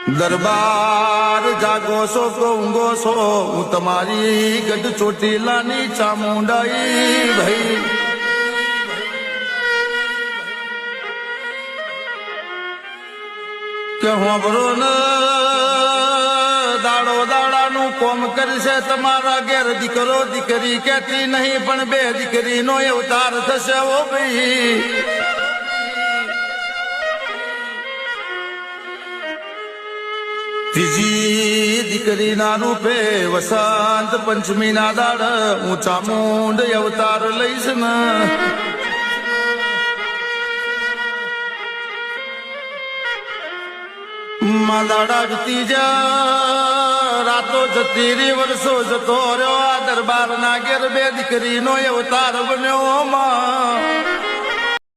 દરબાર જાગો છો તો ઊંઘો છો હું તમારી ગઢ ચોટીલાની ચામુંડાઈ ભાઈ કે હોંભરો ને દાડો દાડાનું કોમ કરશે તમારા ઘેર દીકરો દીકરી કેતી નહીં પણ બે દીકરીનો અવતાર થશે ઓ ભાઈ ત્રીજી દીકરીના રૂપે વસંત પંચમી ના દાડ હું ચામુંડ અવતાર લઈશ ને માં દાડા જતી જા રાતો જતી રી વર્ષો જતો રહ્યો આ દરબાર ના ઘેર બે દીકરીનો અવતાર બન્યો માં